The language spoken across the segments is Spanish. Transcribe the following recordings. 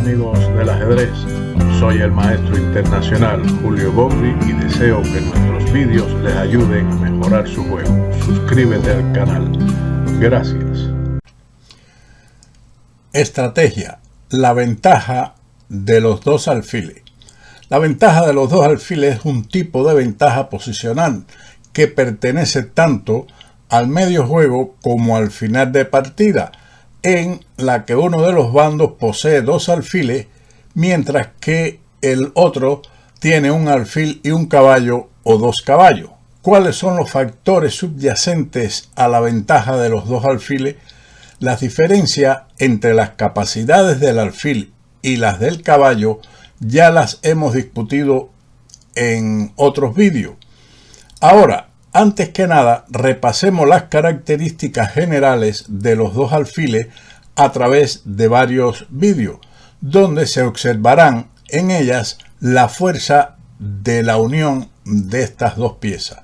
amigos del ajedrez, soy el maestro internacional Julio Bombri y deseo que nuestros vídeos les ayuden a mejorar su juego. Suscríbete al canal. Gracias. Estrategia. La ventaja de los dos alfiles. La ventaja de los dos alfiles es un tipo de ventaja posicional que pertenece tanto al medio juego como al final de partida, en la que uno de los bandos posee dos alfiles, mientras que el otro tiene un alfil y un caballo o dos caballos. ¿Cuáles son los factores subyacentes a la ventaja de los dos alfiles? Las diferencias entre las capacidades del alfil y las del caballo ya las hemos discutido en otros vídeos. Ahora, antes que nada, repasemos las características generales de los dos alfiles a través de varios vídeos, donde se observarán en ellas la fuerza de la unión de estas dos piezas.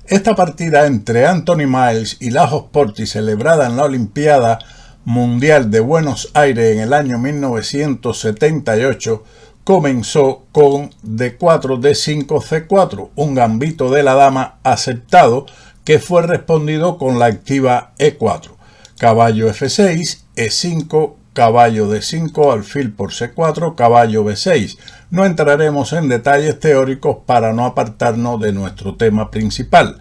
Esta partida entre Anthony Miles y Lajos Porti, celebrada en la Olimpiada Mundial de Buenos Aires en el año 1978, comenzó con D4, D5, C4, un gambito de la dama aceptado que fue respondido con la activa E4, caballo F6, E5, caballo D5, alfil por C4, caballo B6. No entraremos en detalles teóricos para no apartarnos de nuestro tema principal.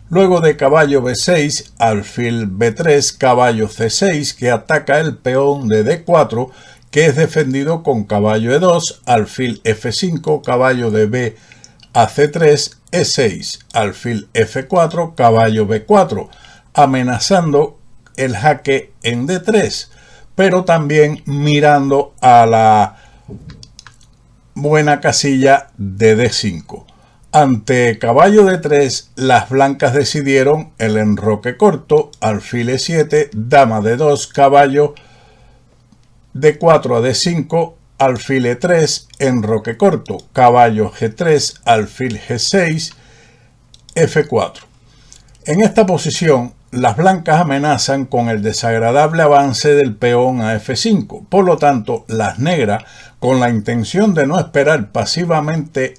Luego de caballo B6, alfil B3, caballo C6 que ataca el peón de D4, que es defendido con caballo E2, alfil F5, caballo de B a C3, E6, alfil F4, caballo B4, amenazando el jaque en D3, pero también mirando a la buena casilla de D5. Ante caballo D3, las blancas decidieron el enroque corto, alfil E7, dama D2, caballo D4 a D5, alfil E3, enroque corto, caballo G3, alfil G6, F4. En esta posición, las blancas amenazan con el desagradable avance del peón a F5. Por lo tanto, las negras, con la intención de no esperar pasivamente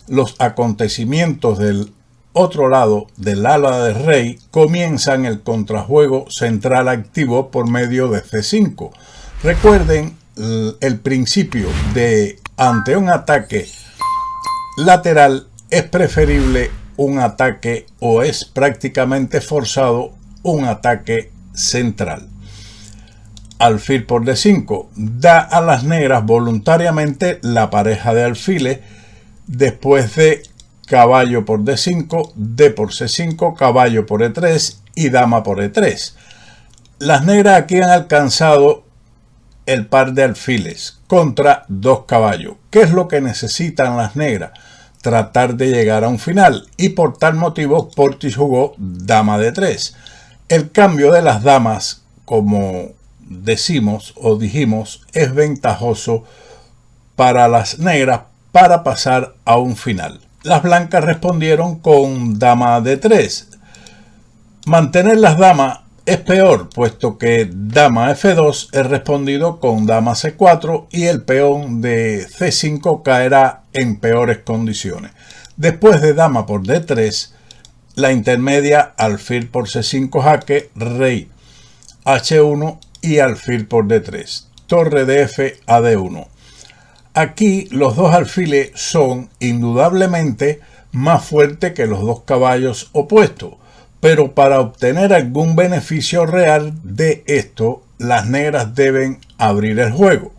los acontecimientos del otro lado del ala del rey, comienzan el contrajuego central activo por medio de C5. Recuerden el principio de ante un ataque lateral es preferible un ataque o es prácticamente forzado un ataque central. Alfil por D5 da a las negras voluntariamente la pareja de alfiles después de caballo por D5, D por C5, caballo por E3 y dama por E3. Las negras aquí han alcanzado el par de alfiles contra dos caballos. ¿Qué es lo que necesitan las negras? Tratar de llegar a un final, y por tal motivo Porti jugó dama D3. El cambio de las damas, como decimos o dijimos, es ventajoso para las negras para pasar a un final. Las blancas respondieron con dama D3. Mantener las damas es peor, puesto que dama F2 es respondido con dama C4 y el peón de C5 caerá en peores condiciones. Después de dama por D3, la intermedia alfil por C5 jaque, rey H1 y alfil por D3, torre de F a D1. Aquí los dos alfiles son indudablemente más fuertes que los dos caballos opuestos, pero para obtener algún beneficio real de esto, las negras deben abrir el juego.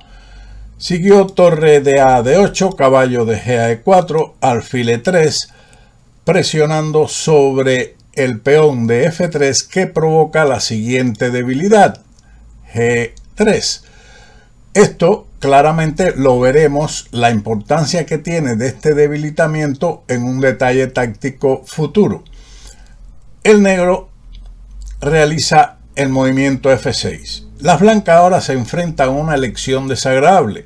Siguió torre de A a D8, caballo de G a E4, alfil E3, presionando sobre el peón de F3 que provoca la siguiente debilidad, G3. Esto claramente lo veremos, la importancia que tiene de este debilitamiento en un detalle táctico futuro. El negro realiza el movimiento F6. Las blancas ahora se enfrentan a una elección desagradable.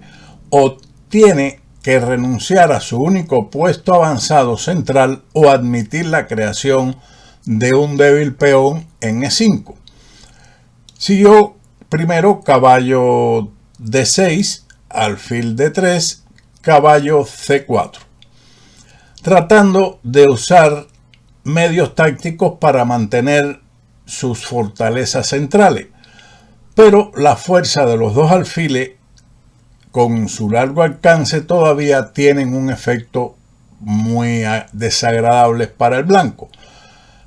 O tiene que renunciar a su único puesto avanzado central o admitir la creación de un débil peón en E5. Siguió primero caballo D6, alfil D3, caballo C4, tratando de usar medios tácticos para mantener sus fortalezas centrales, pero la fuerza de los dos alfiles con su largo alcance todavía tienen un efecto muy desagradable para el blanco.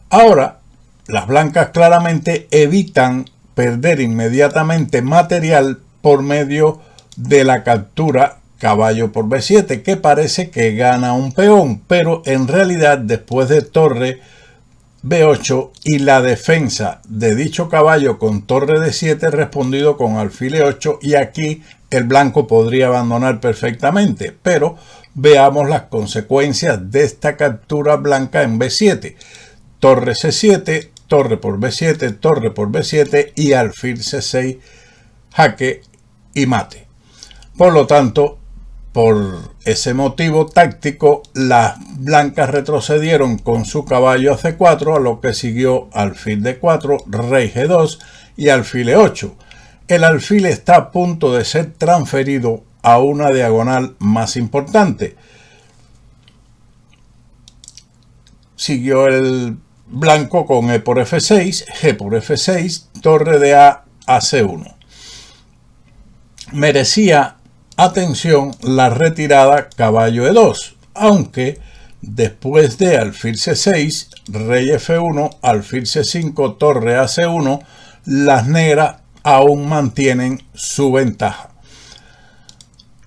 Ahora, las blancas claramente evitan perder inmediatamente material por medio de la captura caballo por B7, que parece que gana un peón, pero en realidad después de torre B8 y la defensa de dicho caballo con torre D7 respondido con alfil E8, y aquí el blanco podría abandonar perfectamente, pero veamos las consecuencias de esta captura blanca en B7. Torre C7, torre por B7, torre por B7 y alfil C6, jaque y mate. Por lo tanto, por ese motivo táctico, las blancas retrocedieron con su caballo a C4, a lo que siguió alfil D4, rey G2 y alfil E8. El alfil está a punto de ser transferido a una diagonal más importante. Siguió el blanco con E por F6, G por F6, torre de A C1. Merecía atención la retirada caballo E2, aunque después de alfil C6, rey F1, alfil C5, torre a C1, las negras aún mantienen su ventaja.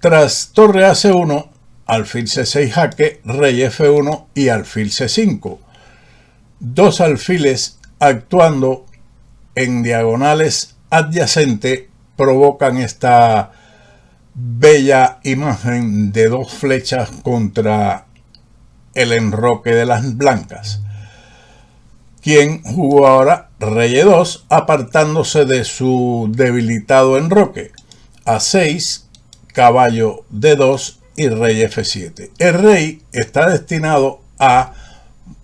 Tras torre a C1, alfil C6 jaque, rey F1 y alfil C5. Dos alfiles actuando en diagonales adyacentes provocan esta bella imagen de dos flechas contra el enroque de las blancas. Quien jugó ahora rey E2, apartándose de su debilitado enroque. A6, caballo D2 y rey F7. El rey está destinado a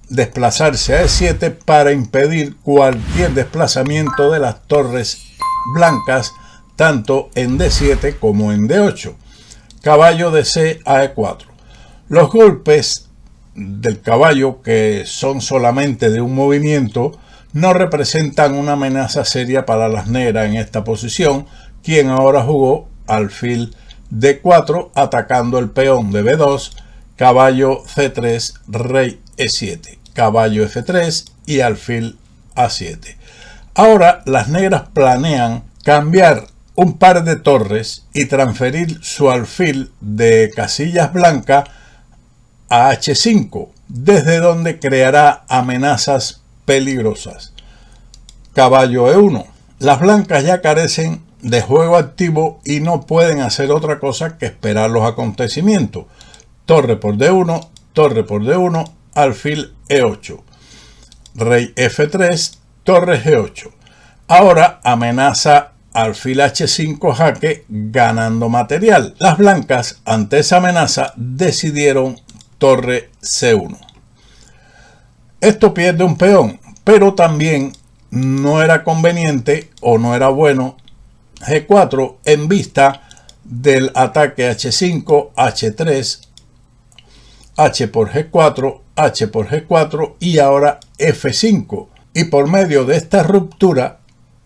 desplazarse a E7 para impedir cualquier desplazamiento de las torres blancas, tanto en D7 como en D8. Caballo de C a E4. Los golpes del caballo, que son solamente de un movimiento, no representan una amenaza seria para las negras en esta posición, quien ahora jugó alfil D4 atacando el peón de B2, caballo C3, rey E7, caballo F3 y alfil A7. Ahora las negras planean cambiar un par de torres y transferir su alfil de casillas blancas a H5, desde donde creará amenazas peligrosas. Caballo E1. Las blancas ya carecen de juego activo y no pueden hacer otra cosa que esperar los acontecimientos. Torre por D1, torre por D1, alfil E8. Rey F3, torre G8. Ahora amenaza alfil H5 jaque ganando material. Las blancas ante esa amenaza decidieron torre C1. Esto pierde un peón, pero también no era conveniente o no era bueno G4 en vista del ataque H5, H3, H por G4, H por G4 y ahora F5. Y por medio de esta ruptura,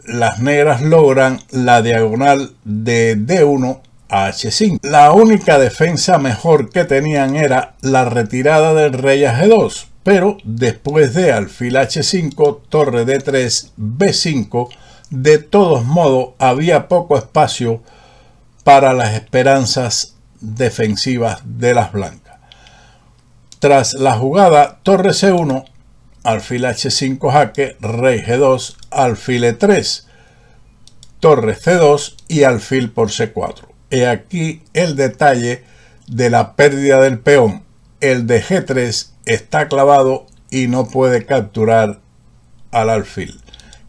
las negras logran la diagonal de D1 a H5. La única defensa mejor que tenían era la retirada del rey a G2, pero después de alfil H5, torre D3, B5, de todos modos había poco espacio para las esperanzas defensivas de las blancas. Tras la jugada torre C1, alfil H5 jaque, rey G2, alfil E3, torre C2 y alfil por C4. He aquí el detalle de la pérdida del peón. El de G3 está clavado y no puede capturar al alfil.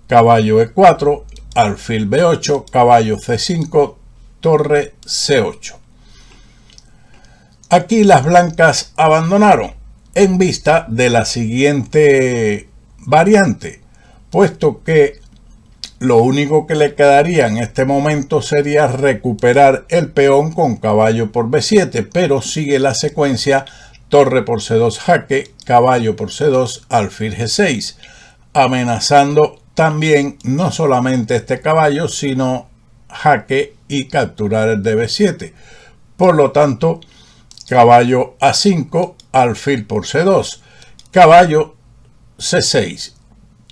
Caballo E4, alfil B8, caballo C5, torre C8. Aquí las blancas abandonaron en vista de la siguiente variante, puesto que lo único que le quedaría en este momento sería recuperar el peón con caballo por b7, pero sigue la secuencia torre por c2 jaque, caballo por c2, alfil g6, amenazando también no solamente este caballo, sino jaque y capturar el de b7. Por lo tanto, caballo a5, alfil por c2, caballo c6.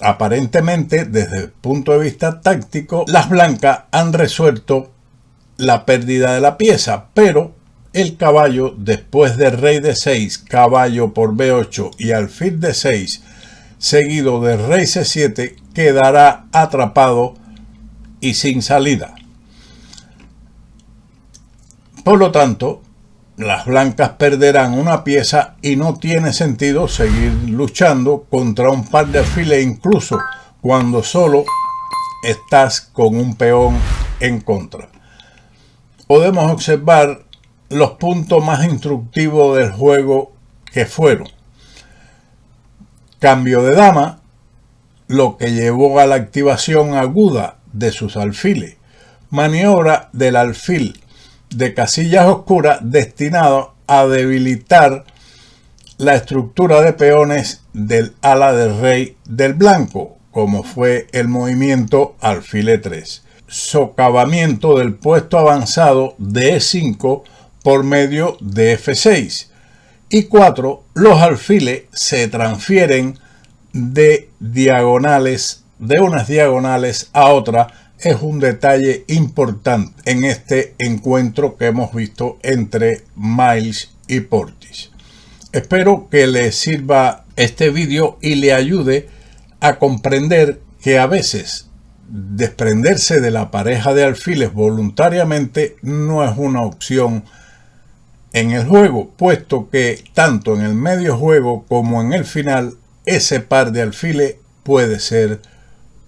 Aparentemente, desde el punto de vista táctico, las blancas han resuelto la pérdida de la pieza, pero el caballo, después de rey d6, caballo por b8 y alfil d6, seguido de rey c7, quedará atrapado y sin salida. Por lo tanto, las blancas perderán una pieza y no tiene sentido seguir luchando contra un par de alfiles, incluso cuando solo estás con un peón en contra. Podemos observar los puntos más instructivos del juego, que fueron: cambio de dama, lo que llevó a la activación aguda de sus alfiles; maniobra del alfil de casillas oscuras destinado a debilitar la estructura de peones del ala del rey del blanco, como fue el movimiento alfil e3; socavamiento del puesto avanzado de e5 por medio de f6; y 4, los alfiles se transfieren de unas diagonales a otra. Es un detalle importante en este encuentro que hemos visto entre Miles y Portis. Espero que les sirva este vídeo y le ayude a comprender que a veces desprenderse de la pareja de alfiles voluntariamente no es una opción en el juego, puesto que tanto en el medio juego como en el final ese par de alfiles puede ser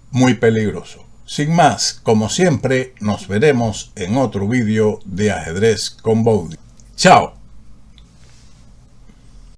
muy peligroso. Sin más, como siempre, nos veremos en otro vídeo de Ajedrez con Bowdy. ¡Chao!